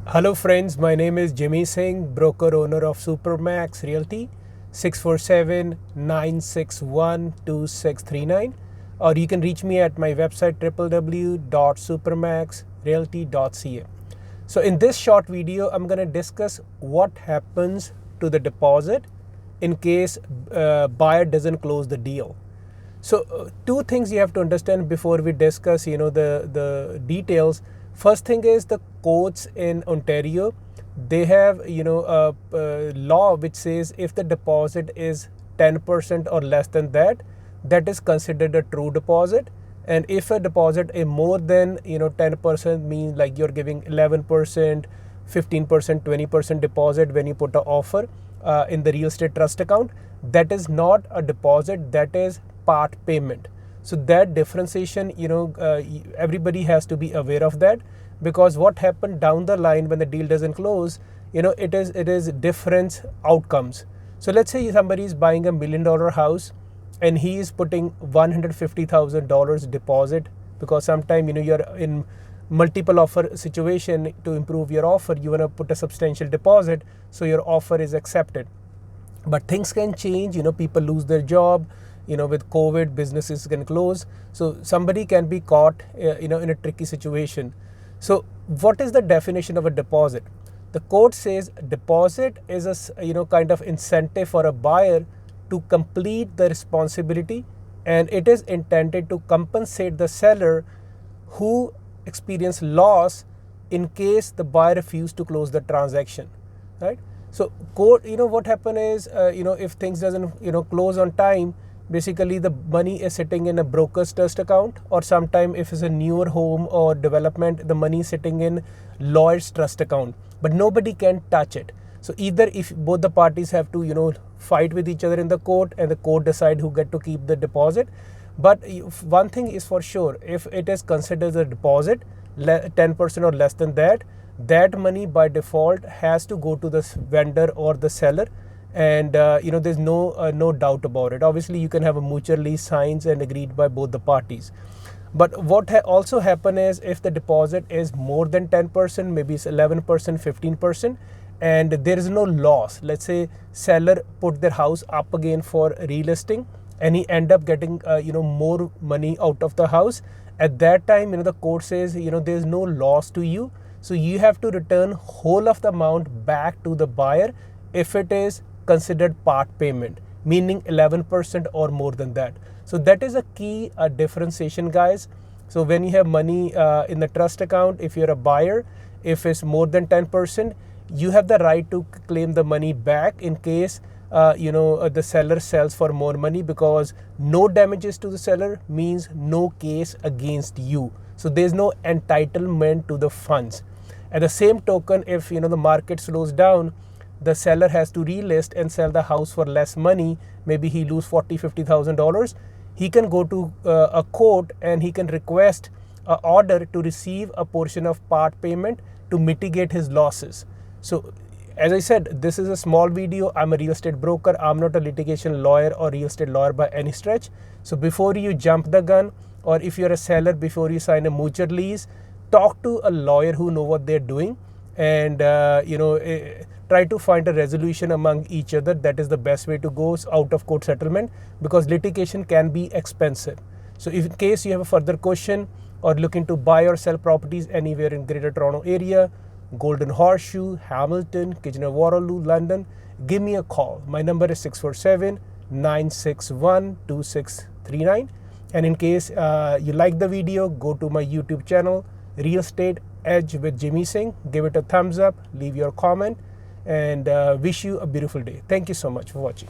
Hello friends, my name is Jimmy Singh, broker owner of Supermax Realty, 647-961-2639, or you can reach me at my website www.supermaxrealty.ca. So in this short video, I'm going to discuss what happens to the deposit in case buyer doesn't close the deal. So two things you have to understand before we discuss, the details. First thing is the courts in Ontario, they have, a law which says if the deposit is 10% or less than that, that is considered a true deposit. And if a deposit is more than, 10%, means like you're giving 11%, 15%, 20% deposit when you put an offer in the real estate trust account, that is not a deposit, that is part payment. So that differentiation, everybody has to be aware of that, because what happened down the line when the deal doesn't close, it is different outcomes. So let's say somebody is buying $1 million house and he is putting $150,000 deposit, because sometime you're in multiple offer situation. To improve your offer, you want to put a substantial deposit so your offer is accepted. But things can change, people lose their job, with COVID, businesses can close. So somebody can be caught, in a tricky situation. So what is the definition of a deposit? The code says deposit is a kind of incentive for a buyer to complete the responsibility, and it is intended to compensate the seller who experience loss in case the buyer refused to close the transaction, right? So code, what happen is, if things doesn't, close on time, basically the money is sitting in a broker's trust account, or sometime if it's a newer home or development, the money is sitting in lawyer's trust account, but nobody can touch it. So either if both the parties have to, fight with each other in the court, and the court decide who get to keep the deposit. But one thing is for sure, if it is considered a deposit, 10% or less than that, that money by default has to go to the vendor or the seller. And there's no doubt about it. Obviously you can have a mutually signed and agreed by both the parties. But what also happen is, if the deposit is more than 10%, maybe it's 11%, 15%, and there is no loss. Let's say seller put their house up again for relisting, and he end up getting more money out of the house. At that time, the court says, there's no loss to you, so you have to return whole of the amount back to the buyer if it is considered part payment, meaning 11% or more than that. So that is a key differentiation, guys. So when you have money in the trust account, if you're a buyer, if it's more than 10%, you have the right to claim the money back in case the seller sells for more money, because no damages to the seller means no case against you. So there's no entitlement to the funds. At the same token, if the market slows down, the seller has to relist and sell the house for less money. Maybe he lose $40,000-$50,000. He can go to a court and he can request an order to receive a portion of part payment to mitigate his losses. So as I said, this is a small video. I'm a real estate broker. I'm not a litigation lawyer or real estate lawyer by any stretch. So before you jump the gun, or if you're a seller, before you sign a mutual lease, talk to a lawyer who know what they're doing, and try to find a resolution among each other. That is the best way to go, out of court settlement, because litigation can be expensive. So if in case you have a further question or looking to buy or sell properties anywhere in Greater Toronto area, Golden Horseshoe, Hamilton, Kitchener-Waterloo, London, give me a call. My number is 647-961-2639. And in case you like the video, go to my YouTube channel, Real Estate Edge with Jimmy Singh. Give it a thumbs up, leave your comment, and wish you a beautiful day. Thank you so much for watching.